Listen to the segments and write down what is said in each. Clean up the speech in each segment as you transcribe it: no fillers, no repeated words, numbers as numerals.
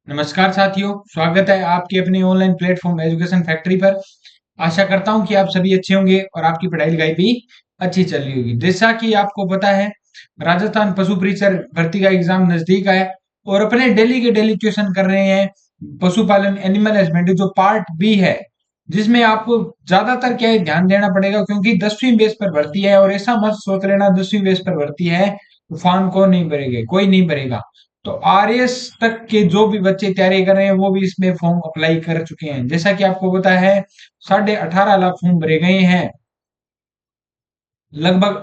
नमस्कार साथियों, स्वागत है आपके अपने ऑनलाइन प्लेटफॉर्म एजुकेशन फैक्ट्री पर। आशा करता हूं कि आप सभी अच्छे होंगे और आपकी पढ़ाई लिखाई भी अच्छी चल रही होगी। जैसा कि आपको पता है, राजस्थान पशु परिचर भर्ती का एग्जाम नजदीक है और अपने डेली के डेली क्वेश्चन कर रहे हैं पशुपालन एनिमल हस्बेंड्री जो पार्ट बी है, जिसमें आपको ज्यादातर क्या है ध्यान देना पड़ेगा, क्योंकि 10वीं बेस पर भर्ती है। और ऐसा मत सोच लेना 10वीं बेस पर भर्ती है तो फॉर्म कौन नहीं भरेगा, कोई नहीं भरेगा। तो आरएस तक के जो भी बच्चे तैयारी कर रहे हैं वो भी इसमें फॉर्म अप्लाई कर चुके हैं। जैसा कि आपको पता है, 18.5 लाख फॉर्म भरे गए हैं। लगभग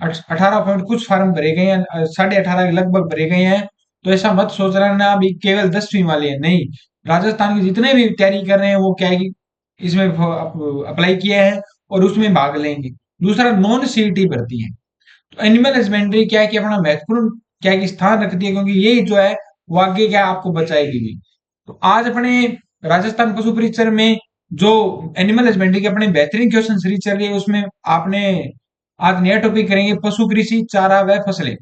18 पॉइंट कुछ फॉर्म भरे गए हैं, 18.5 के लगभग भरे गए हैं। तो ऐसा मत सोच रहा ना अभी केवल 10वीं वाले हैं, नहीं। राजस्थान के जितने भी तैयारी कर रहे हैं वो क्या है कि इसमें अप्लाई किए हैं और उसमें भाग लेंगे। दूसरा, नॉन सीईटी भर्ती है। तो एनिमल हस्बेंड्री क्या है कि अपना महत्वपूर्ण क्या है कि स्थान रखती है, क्योंकि यही जो है वो आगे क्या है, आपको बचाएगी भी। तो आज अपने राजस्थान पशु परिचर में जो एनिमल हस्बेंड्री के अपने बेहतरीन क्वेश्चन सीरीज चल रही है, उसमें आपने आज नया टॉपिक करेंगे पशु कृषि, चारा व फसलें।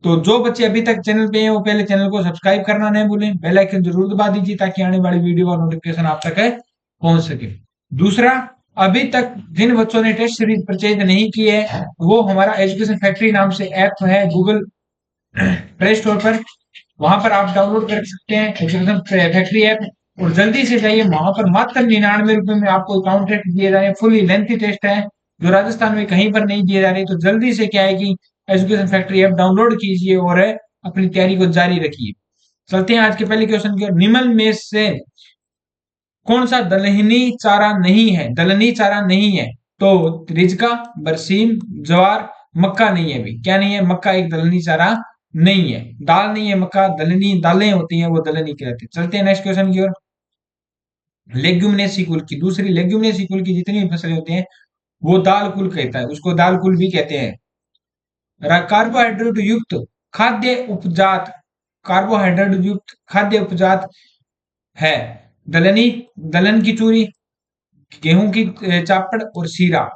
तो जो बच्चे अभी तक चैनल पे हैं वो पहले चैनल को सब्सक्राइब करना नहीं भूलें, बेल आइकन जरूर दबा दीजिए ताकि आने वाली वीडियो का नोटिफिकेशन आप तक है पहुंच सके। दूसरा, अभी तक जिन बच्चों ने टेस्ट सीरीज परचेज नहीं की है वो हमारा एजुकेशन फैक्ट्री नाम से ऐप है गूगल प्ले स्टोर पर, वहां पर आप डाउनलोड कर सकते हैं एजुकेशन फैक्ट्री ऐप। और जल्दी से जाइए वहां पर, मात्र 99 रुपए में आपको अकाउंट टेस्ट दिए जा रहे हैं। फुली लेंथी टेस्ट है जो राजस्थान में कहीं पर नहीं दिए जा रहे। तो जल्दी से क्या है कि एजुकेशन फैक्ट्री ऐप डाउनलोड कीजिए और अपनी तैयारी को जारी रखिए। चलते हैं आज के पहले क्वेश्चन की ओर। निम्न में से कौन सा दलहनी चारा नहीं है? दलहनी चारा नहीं है तो रिजका, बरसीम, ज्वार, मक्का नहीं है। भी क्या नहीं है? मक्का एक दलहनी चारा नहीं है। दाल नहीं है मक्का, दलहनी दालें होती हैं वो दलहनी कहलाती है। चलते हैं नेक्स्ट क्वेश्चन की ओर। लेग्यूमिनेसी कुल की, दूसरी लेग्यूमिनेसी कुल की जितनी भी फसलें होती हैं वो दाल कुल कहता है, उसको दाल कुल भी कहते हैं। कार्बोहाइड्रेट युक्त खाद्य उपजात, कार्बोहाइड्रेट युक्त खाद्य उपजात है दलहनी, दलहन की चूरी, गेहूं की चापड़ और सीरा।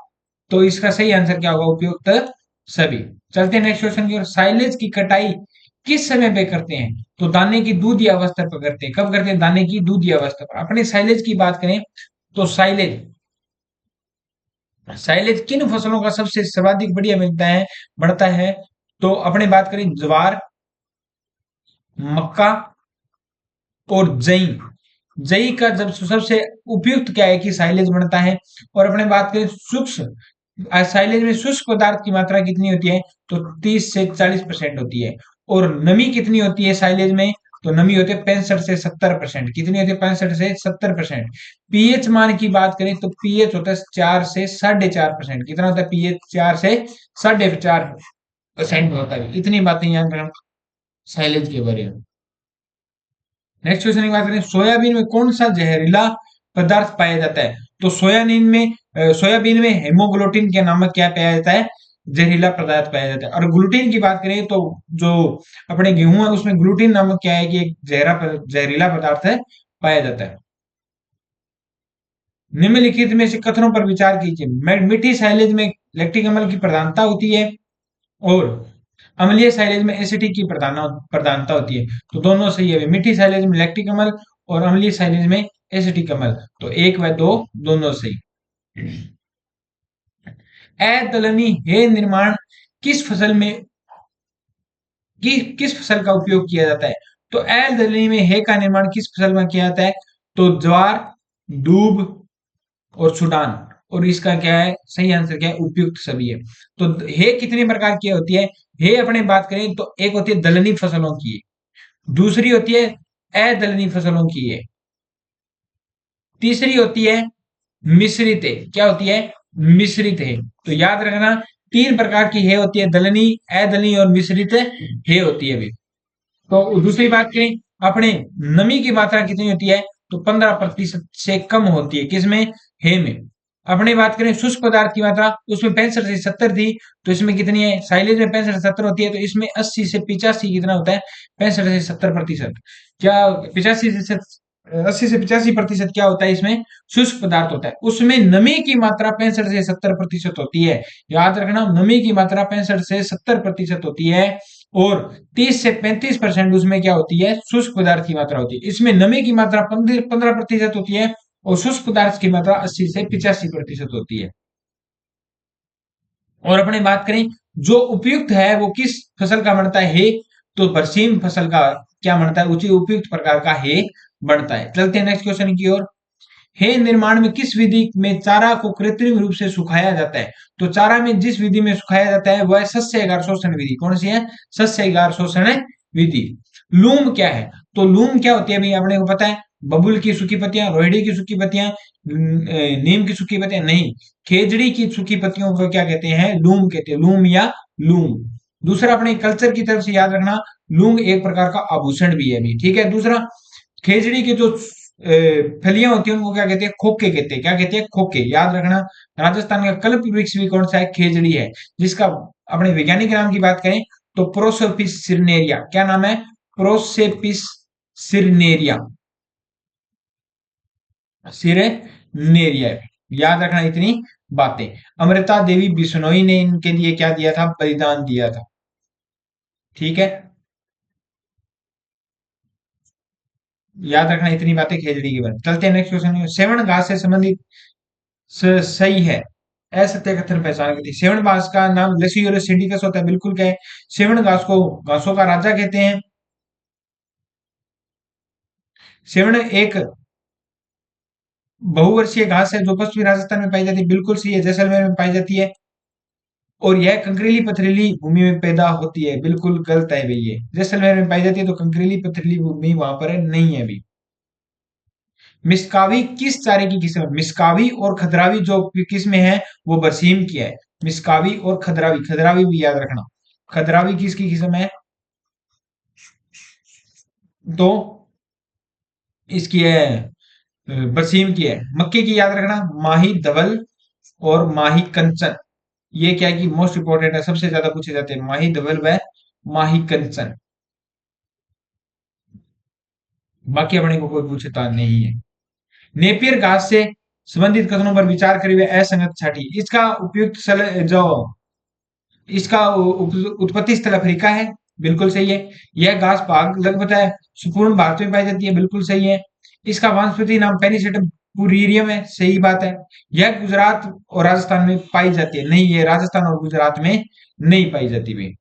तो इसका सही आंसर क्या होगा? उपयुक्त सभी। चलते हैं नेक्स्ट क्वेश्चन की ओर। साइलेज की कटाई किस समय पे करते हैं? तो दाने की दूध या अवस्था पर करते हैं। कब करते हैं? दाने की दूध या अवस्था पर। अपने साइलेज की बात करें तो साइलेज, साइलेज किन फसलों का सबसे सर्वाधिक बढ़िया मिलता है, बढ़ता है? तो अपने बात करें ज्वार, मक्का और जई। जई का जब सबसे उपयुक्त क्या है कि साइलेज बनता है। और अपने बात करें सूक्ष्म साइलेज में शुष्क पदार्थ की मात्रा कितनी होती है? तो 30 से 40% होती है। और नमी कितनी होती है साइलेज में? तो नमी होती है 65 से 70%। कितनी होती है? 65 से 70%। पीएच मान की बात करें तो पीएच होता है 4 से 4.5%। कितना होता है पीएच? 4 से 4.5% होता है। इतनी बातें याद रखना साइलेज के बारे में। नेक्स्ट क्वेश्चन की बात करें, सोयाबीन में कौन सा जहरीला पदार्थ पाया जाता है? तो सोयाबीन में हेमोग्लोटिन के नामक क्या पाया जाता है? जहरीला पदार्थ पाया जाता है। और ग्लूटीन की बात करें तो जो अपने गेहूं है उसमें ग्लूटीन नामक क्या है कि एक जहरीला पदार्थ है, पाया जाता है। निम्नलिखित में से कथनों पर विचार कीजिए। मीठी साइलेज में लैक्टिक अम्ल की प्रधानता होती है और अम्लीय साइलेज में एसिटिक की प्रधानता होती है। तो दोनों सही है। मीठी साइलेज में लैक्टिक अम्ल और अम्लीय साइलेज में एसिटिक अम्ल। तो एक व दो दोनों सही। अदलनी हे निर्माण किस फसल में किस फसल का उपयोग किया जाता है? तो अदलनी में हे का निर्माण किस फसल में किया जाता है? तो ज्वार, दूब और सुडान। और इसका क्या है सही आंसर? क्या है? उपयुक्त सभी है। तो हे कितने प्रकार की होती है? हे अपने बात करें तो एक होती है दलहनी फसलों की, दूसरी होती है अदलहनी फसलों की है, तीसरी होती है मिश्रित है। क्या होती है? मिश्रित है। तो याद रखना, तीन प्रकार की है होती है, दलहनी, अदलहनी और मिश्रित है होती है भी। तो दूसरी बात करें, अपने नमी की मात्रा कितनी होती है? तो 15% से कम होती है। किसमें? हे में। अपने बात करें शुष्क पदार्थ की मात्रा, उसमें 65 से 70 थी, तो इसमें कितनी है? साइलेज में 65 से 70 होती है, तो इसमें 80 से 85 कितना होता है? 65 से 70%। क्या 85 से 80 से 85% क्या होता है इसमें, शुष्क पदार्थ होता है। उसमें नमी की मात्रा 65 से 70% होती है। याद रखना, नमी की मात्रा 65 से 70% होती है। और 30 से 35% उसमें क्या होती है, शुष्क पदार्थ की मात्रा होती है। इसमें नमी की मात्रा 15% होती है और शुष्क पदार्थ की मात्रा 80 से 85% होती है। और अपने बात करें जो उपयुक्त है वो किस फसल का बनता है, तो बरसीम फसल का क्या बनता है, उचित उपयुक्त प्रकार का हे बनता है। चलते हैं नेक्स्ट क्वेश्चन की ओर। हे निर्माण में किस विधि में चारा को कृत्रिम रूप से सुखाया जाता है, तो चारा में जिस विधि में सुखाया जाता है वह है सस्यगार शोषण विधि। कौन सी है, सस्यगार शोषण विधि। लूम क्या है, तो लूम क्या होती है भाई, अपने को पता है, बबुल की सूखी पत्तियां, रोहिड़ी की सूखी पत्तियां, नीम की सूखी पत्तियां नहीं, खेजड़ी की सूखी पत्तियों को क्या कहते हैं, लूम कहते हैं, लूम या लूम। दूसरा अपने कल्चर की तरफ से याद रखना, लूम एक प्रकार का आभूषण भी है भी, ठीक है। दूसरा, खेजड़ी के जो फलियां होती है उनको क्या कहते हैं, खोखे कहते हैं। क्या कहते हैं, खोखे। याद रखना, राजस्थान का कल्प वृक्ष भी कौन सा है, खेजड़ी है, जिसका अपने वैज्ञानिक नाम की बात करें तो प्रोसोपिस सिरनेरिया। क्या नाम है, प्रोसेपिस सिरनेरिया, सिरनेरिया। याद रखना इतनी बातें। अमृता देवी बिश्नोई ने इनके लिए क्या दिया था, बलिदान दिया था, ठीक है। याद रखना इतनी बातें खेजड़ी के बारे में। चलते हैं नेक्स्ट क्वेश्चन। सेवन घास से संबंधित सही है, असत्य कथन पहचान की थी। सेवन घास का नाम लेसियोरस सिंडिकस होता है, बिल्कुल क्या है। सेवन घास को घासों का राजा कहते हैं। सेवन एक बहुवर्षीय घास है जो पश्चिमी राजस्थान में पाई जाती है, बिल्कुल सही है, जैसलमेर में पाई जाती है। और यह कंकरीली पथरीली भूमि में पैदा होती है, बिल्कुल गलत है भाई, ये जैसलमेर में पाई जाती है, तो कंकरीली पथरीली भूमि वहां पर नहीं है अभी। मिसकावी किस चारे की किस्म है, मिसकावी और खदरावी जो किस्में हैं वो बरसीम की है। मिसकावी और खदरावी, खदरावी भी याद रखना, खदरावी किसकी किस्म है, तो इसकी है बरसीम की है। मक्के की याद रखना, माही धवल और माही कंचन। ये क्या है कि मोस्ट इंपोर्टेंट है, सबसे ज्यादा पूछे जाते हैं, माही धवल व माही कंचन। बाकी अपने को कोई पूछता नहीं है। नेपियर घास से संबंधित कथनों पर विचार करे हुए असंगत छाटी। इसका उपयुक्त जो इसका उत्पत्ति स्थल अफ्रीका है, बिल्कुल सही है। यह घास भाग लगभग है संपूर्ण भारत में पाई जाती है, बिल्कुल सही है। इसका वानस्पतिक नाम पेनिसेटम पुरीरियम है, सही बात है। यह गुजरात और राजस्थान में पाई जाती है, नहीं, ये राजस्थान और गुजरात में नहीं पाई जाती भी।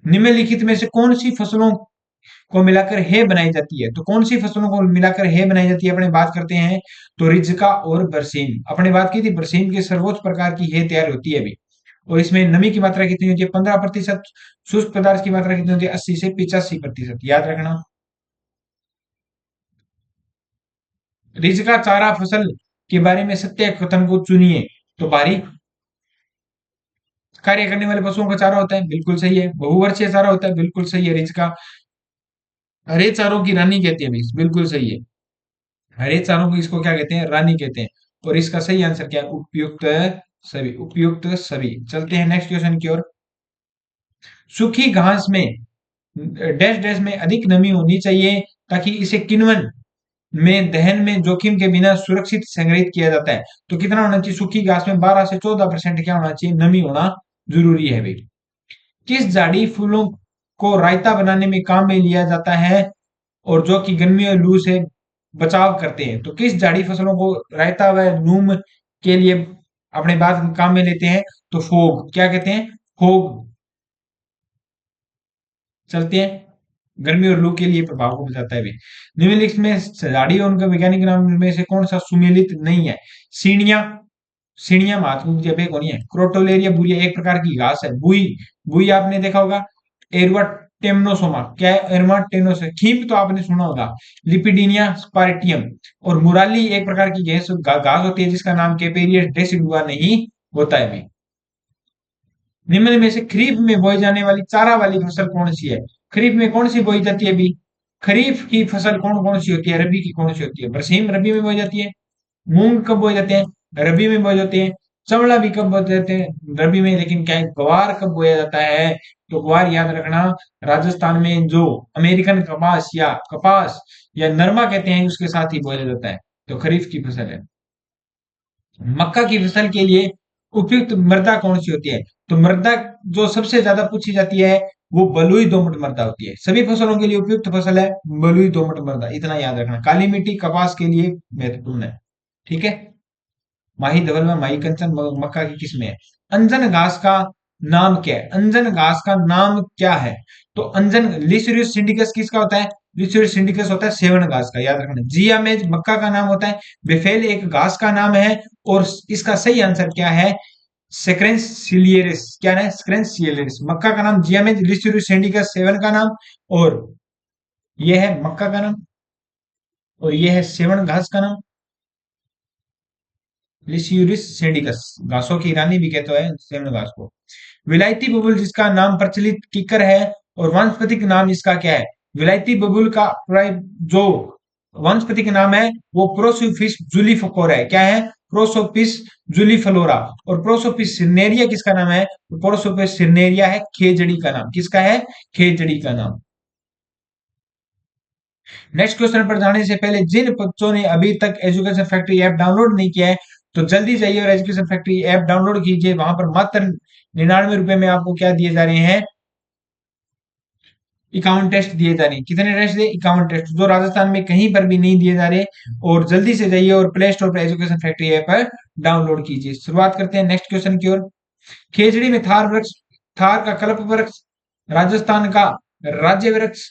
निम्नलिखित में से कौन सी फसलों को मिलाकर हे बनाई जाती है, तो कौन सी फसलों को मिलाकर हे बनाई जाती है, अपने बात करते हैं तो रिजका और बरसीम। अपने बात की थी बरसीम की सर्वोच्च प्रकार की हे तैयार होती है अभी। और इसमें नमी की मात्रा कितनी होती है, 15%। शुष्क पदार्थ की मात्रा कितनी होती है, 80 से 85%। याद रखना। रिजका चारा फसल के बारे में सत्य कथन को चुनिए, तो भारी कार्य करने वाले पशुओं का चारा होता है, बिल्कुल सही है। बहुवर्षीय चारा होता है, बिल्कुल सही है। रिजका हरे चारों की रानी कहती है, बिल्कुल सही है। हरे चारों को इसको क्या कहते हैं, रानी कहते हैं। और इसका सही आंसर क्या है, उपयुक्त सभी, उपयुक्त सभी। चलते हैं नेक्स्ट क्वेश्चन की ओर। सूखी घास में डैश डैश में अधिक नमी होनी चाहिए ताकि इसे किण्वन में दहन में जोखिम के बिना सुरक्षित संग्रहित किया जाता है, तो कितना होना चाहिए, सूखी घास में 12 से 14% क्या होना चाहिए, नमी होना जरूरी है भाई। किस झाड़ी फूलों को रायता बनाने में काम में लिया जाता है और जो कि गर्मी और लू से बचाव करते हैं, तो किस झाड़ी फसलों को रायता व नूम के लिए अपने बाद काम में लेते हैं, तो फोग। क्या कहते हैं, फोग। चलते हैं, गर्मी और लू के लिए प्रभाव को बचाता है भी। निम्नलिखित में झाड़ी और उनका वैज्ञानिक नाम में से कौन सा सुमेलित नहीं है, सीढ़ियां। सीढ़ियां महात्मुक जबे कौन है, क्रोटोलेरिया बुरिया एक प्रकार की घास है। बुई, बुई आपने देखा होगा। एरवा टेम्नोसोमा, क्या है, एरवा टेम्नोसोमा। खींप तो आपने सुना होगा, लिपिडीनिया स्पार्टियम। और मुराली एक प्रकार की घास होती है जिसका नाम केपेरियस डेसिडुआ नहीं होता है भी। निम्न में से खरीफ में बोई जाने वाली चारा वाली फसल कौन सी है, खरीफ में कौन सी बोई जाती है अभी, खरीफ की फसल कौन कौन सी होती है, रबी की कौन सी होती है, बरसीम रबी में बोई जाती है। मूंग कब बोए जाते हैं, रबी में बोए जाते हैं। चवला भी कब बोते थे रबी में, लेकिन क्या है, ग्वार कब बोया जाता है? तो ग्वार याद रखना, राजस्थान में जो अमेरिकन कपास या नरमा कहते हैं उसके साथ ही बोया जाता है। तो खरीफ की फसल है। मक्का की फसल के लिए उपयुक्त मृदा कौन सी होती है? तो मृदा जो सबसे ज्यादा पूछी जाती है वो बलुई दोमट मृदा होती है। सभी फसलों के लिए उपयुक्त फसल है बलुई दोमट मृदा, इतना याद रखना। काली मिट्टी कपास के लिए महत्वपूर्ण है। ठीक है। माही धवल में माही कंचन मक्का की किस्में है। अंजन घास का नाम क्या है? अंजन घास का नाम क्या है? तो अंजन लिसिरियस सिंडिकस किसका होता है? लिसिरियस सिंडिकस होता है सेवन घास का, याद रखना। जिया में मक्का का नाम होता है। बेफेल एक घास का नाम है। और इसका सही आंसर क्या है? सेक्रेंस सिलियरिस, क्या है? सेक्रेंस सिलियरिस। मक्का का नाम जिया में, लिसिरियस सिंडिकस सेवन का नाम, और यह है मक्का का नाम, और यह है सेवन घास का नाम, लिसियूरिस सिंडिकस। घासों की रानी भी कहते हैं सेवन घास को। विलायती बबुल जिसका नाम प्रचलित किकर है, और वानस्पतिक नाम इसका क्या है? विलायती बबुल का जो वानस्पतिक नाम है वो प्रोसोपिस जूलिफोरा है। क्या है? प्रोसोपिस जूलिफ्लोरा। और प्रोसोपिस सिरनेरिया किसका नाम है? प्रोसोपिस सिरनेरिया है खेजड़ी का नाम। किसका है? खेजड़ी का नाम। नेक्स्ट क्वेश्चन पर जाने से पहले जिन बच्चों ने अभी तक एजुकेशन फैक्ट्री ऐप डाउनलोड नहीं किया है, तो जल्दी जाइए और एजुकेशन फैक्ट्री ऐप डाउनलोड कीजिए। वहां पर मात्र 99 रुपए में आपको क्या दिए जा रहे हैं? 51 टेस्ट दिए जा रहे हैं। कितने टेस्ट दिए? 51 टेस्ट, जो राजस्थान में कहीं पर भी नहीं दिए जा रहे। और जल्दी से जाइए और प्ले स्टोर पर एजुकेशन फैक्ट्री ऐप पर डाउनलोड कीजिए। शुरुआत करते हैं नेक्स्ट क्वेश्चन की ओर। खेजड़ी में थार का कल्प वृक्ष राजस्थान का राज्य वृक्ष,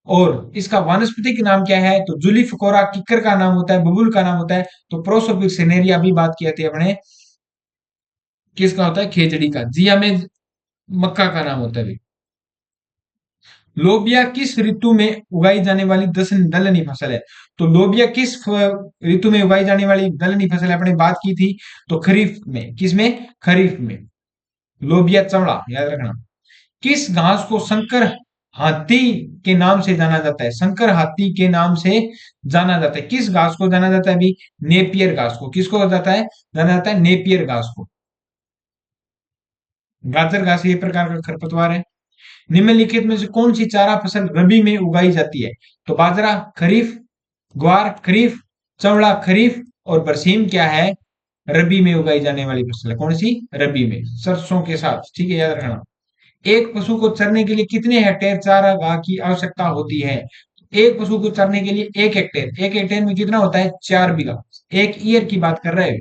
और इसका वानस्पतिक नाम क्या है? तो जूलिफिकोरा किक्कर का नाम होता है, बबूल का नाम होता है। तो प्रोसोपिक सिनेरिया अभी बात किए थे अपने, किसका होता है? खेजड़ी का। जिया में मक्का का नाम होता है। लोबिया किस ऋतु में उगाई जाने वाली दलहनी फसल है? तो लोबिया किस ऋतु में उगाई जाने वाली दलहनी फसल है? अपने बात की थी। तो खरीफ में। किसमें? खरीफ में। लोबिया चवड़ा, याद रखना। किस घास को संकर हाथी के नाम से जाना जाता है? संकर हाथी के नाम से जाना जाता है। किस घास को जाना जाता है अभी? नेपियर घास को। किसको जाता है? जाना जाता है नेपियर घास को। गाजर घास ये प्रकार का खरपतवार है। निम्नलिखित में से कौन सी चारा फसल रबी में उगाई जाती है? तो बाजरा खरीफ, ग्वार खरीफ, चवड़ा खरीफ, और बरसीम क्या है? रबी में उगाई जाने वाली फसल है। कौन सी? रबी में, सरसों के साथ। ठीक है, याद रखना। एक पशु को चरने के लिए कितने हेक्टेयर चारागाह की आवश्यकता होती है? एक पशु को चरने के लिए 1 हेक्टेयर, 1 हेक्टेयर में कितना होता है? 4 बीघा। एक ईयर की बात कर रहे हैं,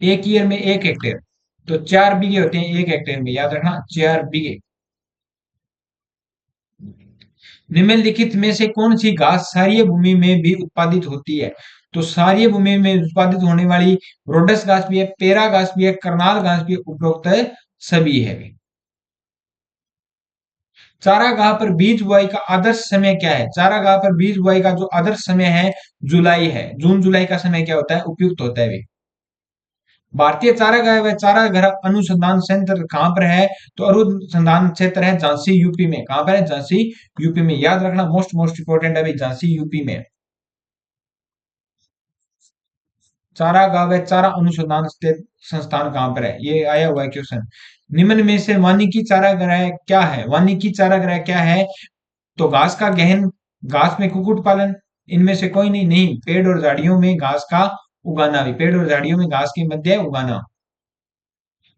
एक ईयर में 1 हेक्टेयर, तो 4 बीघे होते हैं 1 हेक्टेयर में, याद रखना 4 बीघे। निम्नलिखित में से कौन सी घास क्षारीय भूमि में भी उत्पादित होती है? तो क्षारीय भूमि में उत्पादित होने वाली रोडस घास भी है, पेरा घास भी है, करनाल घास भी है, उपरोक्त सभी है। चारागाह पर बीज बुआई का आदर्श समय क्या है? चारागाह पर बीज बुआई का जो आदर्श समय है जुलाई है। जून जुलाई का समय क्या होता है? उपयुक्त होता है वे। भारतीय चारागाह व चारागाह अनुसंधान संयंत्र कहां पर है? तो अनुसंधान क्षेत्र है झांसी यूपी में। कहां पर है? झांसी यूपी में। याद रखना, मोस्ट मोस्ट इंपोर्टेंट अभी झांसी यूपी में। चारागाह व चारा अनुसंधान संस्थान कहां पर है? ये आया हुआ है क्वेश्चन। निम्न में से वानिकी चारागाह क्या है? वानिकी चारागाह क्या है? तो घास का गहन, घास में कुक्कुट पालन, इनमें से कोई नहीं। नहीं, पेड़ और झाड़ियों में घास का उगाना भी, पेड़ और झाड़ियों में घास के मध्य उगाना।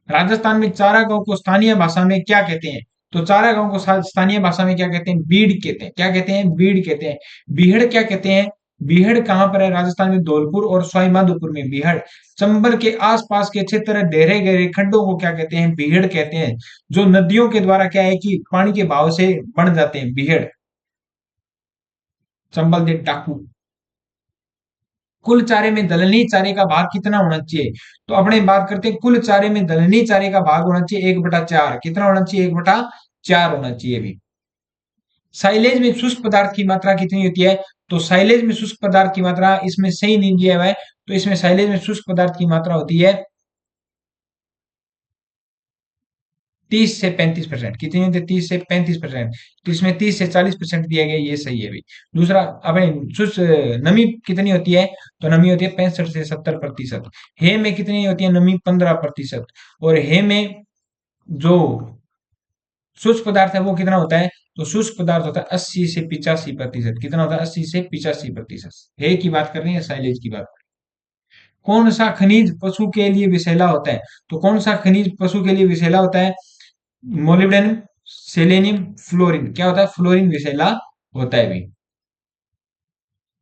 राजस्थान में चारागाहों को स्थानीय भाषा में क्या कहते हैं? तो चारागाहों को स्थानीय भाषा में क्या कहते हैं? बीड़ कहते हैं। क्या कहते हैं? बीड़ कहते हैं। बीहड़ क्या कहते हैं? बीहड़ कहां पर है? राजस्थान में धौलपुर और सवाईमाधोपुर में बीहड़। चंबल के आसपास के क्षेत्र गहरे गहरे खड्डों को क्या कहते हैं? बीहड़ कहते हैं। जो नदियों के द्वारा क्या है कि पानी के बहाव से बन जाते हैं, बीहड़। चंबल दे टापू। कुल चारे में दलहनी चारे का भाग कितना होना चाहिए? तो अपने बात करते हैं, कुल चारे में दलहनी चारे का भाग होना चाहिए 1/4। कितना होना चाहिए? 1/4 होना चाहिए भी। साइलेज में शुष्क पदार्थ की मात्रा कितनी होती है? तो साइलेज में शुष्क पदार्थ की मात्रा इसमें सही नहीं दिया हुआ है। तो इसमें साइलेज में शुष्क पदार्थ की मात्रा होती है 30 से 35%, कितनी होती है? 30 से 35%। तो इसमें 30 से 40% दिया गया, ये सही है भी। दूसरा, अपने शुष्क नमी कितनी होती है? तो नमी होती है 65 से 70%। हे में कितनी होती है नमी? 15%। और हे में जो शुष्क पदार्थ है वो कितना होता है? तो शुष्क पदार्थ होता है 80 से 85%। कितना होता है? 80 से 85%। हे की बात कर रहे हैं, साइलेज की बात। कौन सा खनिज पशु के लिए विषैला होता है? तो कौन सा खनिज पशु के लिए विषैला होता है? Molybdenum, selenium, fluorine. क्या होता है? फ्लोरीन विषैला होता है भी।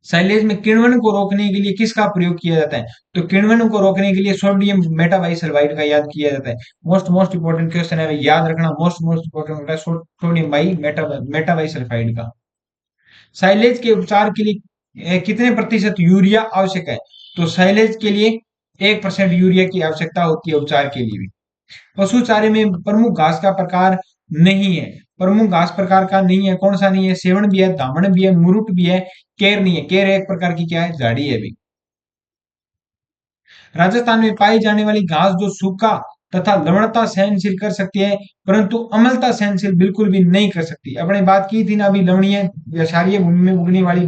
साइलेज में किण्वन को रोकने के लिए किसका प्रयोग किया जाता है? तो किण्वन को रोकने के लिए सोडियम मेटाबाइसल्फाइड का याद किया जाता है। मोस्ट मोस्ट इंपोर्टेंट क्वेश्चन है, याद रखना। मोस्ट मोस्ट इंपोर्टेंट होता है सोडियम बाई मेटाबाइसल्फाइड का। साइलेज के उपचार के लिए कितने प्रतिशत यूरिया आवश्यक है? तो साइलेज के लिए 1% यूरिया की आवश्यकता होती है उपचार के लिए भी। पशु चारे में प्रमुख घास का प्रकार नहीं है। प्रमुख घास प्रकार का नहीं है, कौन सा नहीं है? सेवण भी है, दामन भी है, मुरुट भी है, केर नहीं है। केर एक प्रकार की क्या है? झाड़ी है भी। राजस्थान में पाई जाने वाली घास जो सूखा तथा लवणता सहनशील कर सकती है, परंतु अम्लता सहनशील बिल्कुल भी नहीं कर सकती। अपने बात की थी ना अभी, लवणीय या क्षारीय भूमि में उगने वाली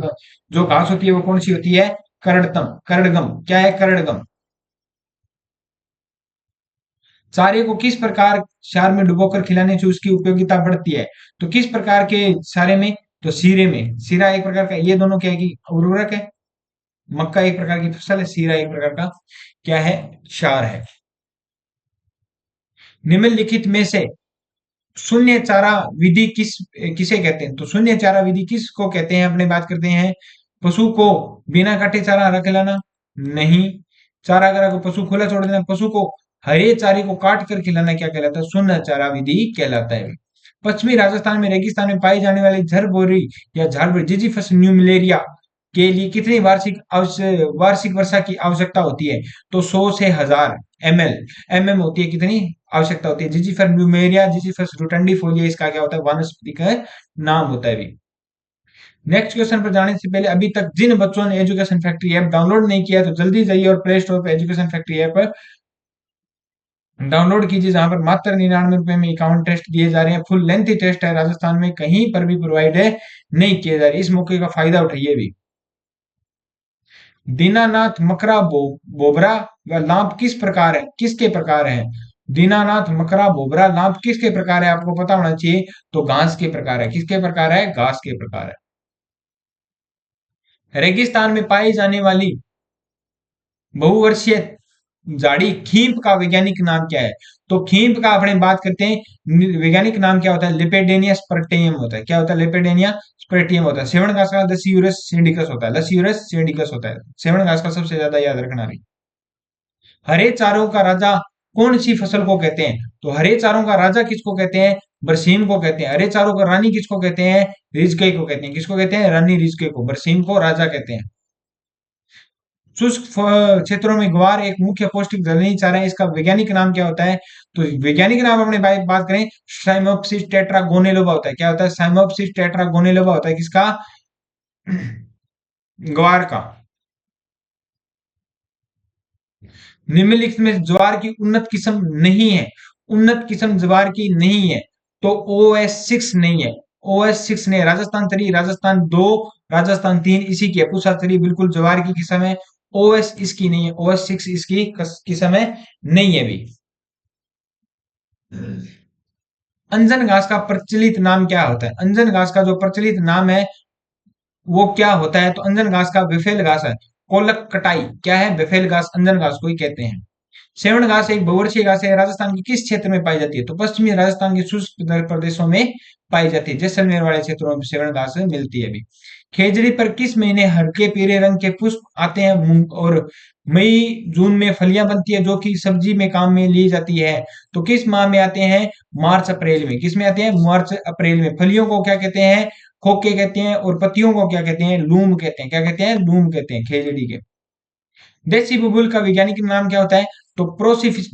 जो घास होती है वो कौन सी होती है? करड़गम। क्या है? करड़गम। चारे को किस प्रकार क्षार में डुबोकर खिलाने से उसकी उपयोगिता बढ़ती है? तो किस प्रकार के चारे में? तो सीरे में। सीरा एक प्रकार का, ये दोनों क्या है कि उर्वरक है। मक्का एक प्रकार की फसल है, सीरा एक प्रकार का क्या है? क्षार है। निम्नलिखित में से शून्य चारा विधि किसे कहते हैं? तो शून्य चारा विधि किसको कहते हैं? अपने बात करते हैं। पशु को बिना काटे चारा हरा खिलाना? नहीं। चारागाह को पशु खुला छोड़ देना? पशु को हरे चारे को काट कर खिलाना क्या कहलाता है? शून्य चारा विधि कहलाता है। पश्चिमी राजस्थान में रेगिस्तान में पाई जाने वाली झरबोरी या झाड़बोरी जिजीफस न्यूमिलेरिया के लिए कितनी वार्षिक वर्षा की आवश्यकता होती है? तो 100 से 1000 ml mm होती है। कितनी आवश्यकता होती है? जिजीफर न्यूमेरिया, जिजीफस रुटंडिफोलिया इसका क्या होता है? वानस्पतिक का नाम होता है भी। नेक्स्ट क्वेश्चन पर जाने से पहले, अभी तक जिन बच्चों ने एजुकेशन फैक्ट्री ऐप डाउनलोड नहीं किया तो जल्दी जाइए और प्ले स्टोर पर एजुकेशन फैक्ट्री ऐप डाउनलोड कीजिए, जहां पर मात्र 99 रुपए में 51 टेस्ट दिए जा रहे हैं। फुल लेंथी टेस्ट है, राजस्थान में कहीं पर भी प्रोवाइड है नहीं किए जा रहे। इस मौके का फायदा उठाइए भी। दीनानाथ मकरा बोबरा व लाभ किस प्रकार है? किसके प्रकार है? दीनानाथ मकरा बोबरा लाभ किसके प्रकार है? आपको पता होना चाहिए। तो घास के प्रकार है। किसके प्रकार है? घास के प्रकार है। रेगिस्तान में पाई जाने वाली बहुवर्षीय झाड़ी खींप का वैज्ञानिक नाम क्या है? तो खींप का अपने बात करते हैं, वैज्ञानिक नाम क्या होता है? लिपेडेनिया स्पर्टियम होता है। क्या होता है? लिपेडेनिया स्पर्टियम होता है। सेवन घास का लसीयूरस सिंडिकस होता है। लसीयूरस सिंडिकस होता है। सेवन घास का सबसे ज्यादा याद रखना भी। हरे चारों का राजा कौन सी फसल को कहते हैं? तो हरे चारों का राजा किसको कहते हैं? बरसीम को कहते हैं। हरे चारों का रानी किसको कहते हैं? रिजके को कहते हैं। किसको कहते हैं? रानी रिजके को। बरसीम को राजा कहते हैं। शुष्क क्षेत्रों में ग्वार एक मुख्य पौष्टिक दलहनी चारा है। इसका वैज्ञानिक नाम क्या होता है? तो वैज्ञानिक नाम अपने बात करें, साइमोप्सिस टेट्रागोनेलोबा होता है। क्या होता है? साइमोप्सिस टेट्रागोनेलोबा होता है। किसका? ग्वार का। निम्नलिखित में ज्वार की उन्नत किस्म नहीं है। उन्नत किस्म ज्वार की नहीं है। तो OS6 नहीं है। OS6 ने राजस्थान 3, राजस्थान 2, राजस्थान 3 इसी की है। पूसा 3 बिल्कुल ज्वार की किस्म है। OS इसकी नहीं है। OS6 इसकी किस्म है, नहीं है भी। अंजन घास का प्रचलित नाम क्या होता है? अंजन घास का जो प्रचलित नाम है वो क्या होता है? तो अंजन घास का विफेल घास है। कोलक कटाई क्या है? विफेल घास अंजन घास को ही कहते हैं। सेवण घास एक बहुवर्षीय घास है। राजस्थान के किस क्षेत्र में पाई जाती है? तो पश्चिमी राजस्थान के शुष्क प्रदेशों में पाई जाती है। जैसलमेर वाले क्षेत्रों में सेवण घास मिलती है भी। खेजड़ी पर किस महीने हल्के पीले रंग के पुष्प आते हैं? और मई जून में फलियां बनती है जो कि सब्जी में काम में ली जाती है। तो किस माह में आते हैं? मार्च अप्रैल में। किस में आते हैं? मार्च अप्रैल में। फलियों को क्या कहते हैं? खोके कहते हैं। और पत्तियों को क्या कहते हैं? लूम कहते हैं। क्या कहते हैं? लूम कहते हैं खेजड़ी के। देसी बुलबुल का वैज्ञानिक नाम क्या होता है? तो प्रोसिफिस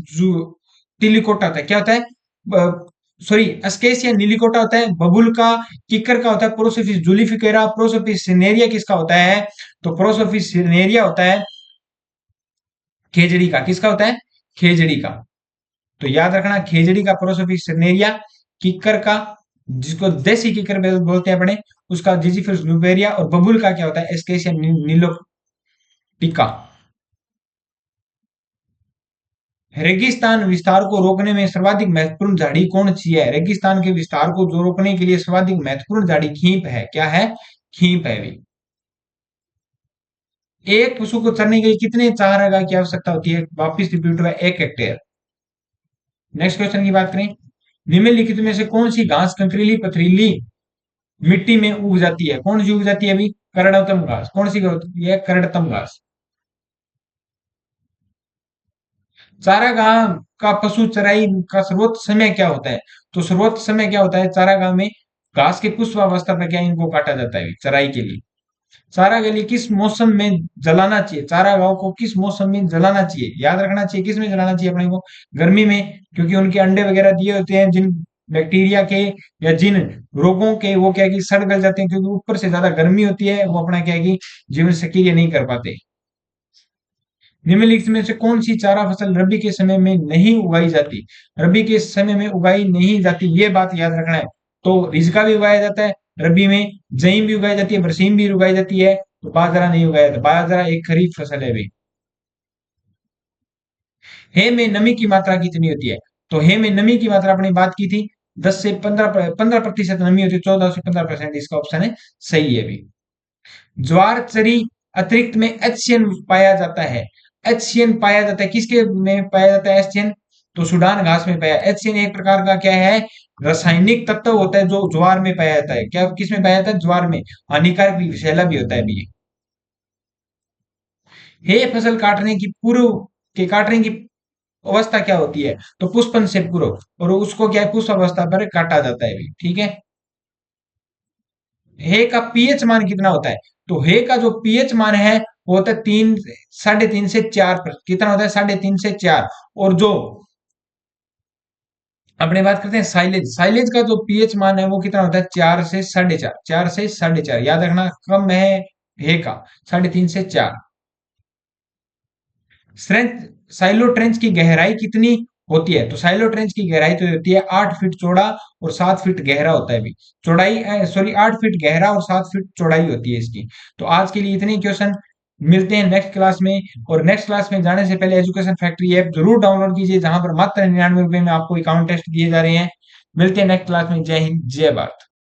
टिलिकोटा होता है। क्या होता है? सॉरी, अस्केसिया नीलिकोटा होता है। बबुल का किकर का होता है प्रोसोफिस जूलिफिकेरा। प्रोसोफिस सिनेरिया किसका होता है? तो प्रोसोफिस सिनेरिया होता है खेजड़ी का। किसका होता है? खेजड़ी का। तो याद रखना, खेजड़ी का प्रोसोफिस सिग्नेरिया, किकर का, जिसको देसी किकर बोलते हैं अपने, उसका जिजीफिस ल्यूबेरिया, और बबूल का क्या होता है, एस्केसिया नीलोटिका। रेगिस्तान विस्तार को रोकने में सर्वाधिक महत्वपूर्ण झाड़ी कौन सी है? रेगिस्तान के विस्तार को जो रोकने के लिए सर्वाधिक महत्वपूर्ण झाड़ी खींप है। क्या है? खींप है भी। एक पशु को चरने के लिए कितने चारागाह की आवश्यकता होती है? वापिस रिपीट हुआ, 1 हेक्टेयर। नेक्स्ट क्वेश्चन की बात करें, निम्नलिखित में से कौन सी घास कंकरीली पथरीली मिट्टी में उग जाती है? कौन सी उग जाती है अभी? करड़तम घास। कौन सी होती है? करड़तम घास। चारागाह का पशु चराई का सर्वोच्च समय क्या होता है? तो सर्वोच्च समय क्या होता है चारागाह में? घास के पुष्पावस्था में क्या इनको काटा जाता है चराई के लिए? चारा के लिए किस मौसम में जलाना चाहिए? चारागाह को किस मौसम में जलाना चाहिए? याद रखना चाहिए, किस में जलाना चाहिए अपने को? गर्मी में, क्योंकि उनके अंडे वगैरह दिए होते हैं जिन बैक्टीरिया के या जिन रोगों के, वो क्या है कि सड़ गल जाते हैं, क्योंकि ऊपर से ज्यादा गर्मी होती है, वो अपना क्या है कि जीवन सक्रिय नहीं कर पाते। निम्नलिखित में से कौन सी चारा फसल रबी के समय में नहीं उगाई जाती? रबी के समय में उगाई नहीं जाती, ये बात याद रखना है। तो रिजका भी उगाया जाता है रबी में, जई भी उगाई जाती है, बरसीम भी उगाई जाती है, तो बाजरा नहीं उगाया जाता। बाजरा एक खरीफ फसल है भी। हे में नमी की मात्रा कितनी होती है? तो हे में नमी की मात्रा अपनी बात की थी, 10 से 15% नमी होती है, 14 से 15%, इसका ऑप्शन है सही है भी। ज्वार चरी अतिरिक्त में एचसीएन पाया जाता है। एचसीएन पाया जाता है किसके में पाया जाता है एचसीएन? तो सूडान घास में पाया। एचसीएन एक प्रकार का क्या है? रासायनिक तत्व होता है जो ज्वार में पाया जाता है। क्या किस में पाया जाता है? ज्वार में। हानिकारक भी, विषैला भी होता है भी ये। हे फसल काटने की अवस्था क्या होती है? तो पुष्पन से पूर्व, और उसको क्या है, पुष्प अवस्था पर काटा जाता है भी। ठीक है। हे का पीएच मान कितना होता है? तो हे का जो पीएच मान है वो होता है 3, 3.5 से 4 पर। कितना होता है? 3.5 से 4। और जो अपने बात करते हैं साइलेज, साइलेज का जो पीएच मान है वो कितना होता है? 4 से 4.5, 4 से 4.5। याद रखना, कम है हे का 3.5 से 4। स्ट्रेंथ, साइलो ट्रेंच की गहराई कितनी होती है? तो साइलो ट्रेंच की गहराई तो होती है 8 फीट चौड़ा और 7 फीट गहरा होता है भी। चौड़ाई, सॉरी, 8 फीट गहरा और 7 फीट चौड़ाई होती है इसकी। तो आज के लिए इतने क्वेश्चन। मिलते हैं नेक्स्ट क्लास में। और नेक्स्ट क्लास में जाने से पहले एजुकेशन फैक्ट्री ऐप जरूर डाउनलोड कीजिए, जहां पर मात्र 99 रुपए में आपको अकाउंट टेस्ट दिए जा रहे हैं। मिलते हैं नेक्स्ट क्लास में। जय हिंद, जय भारत।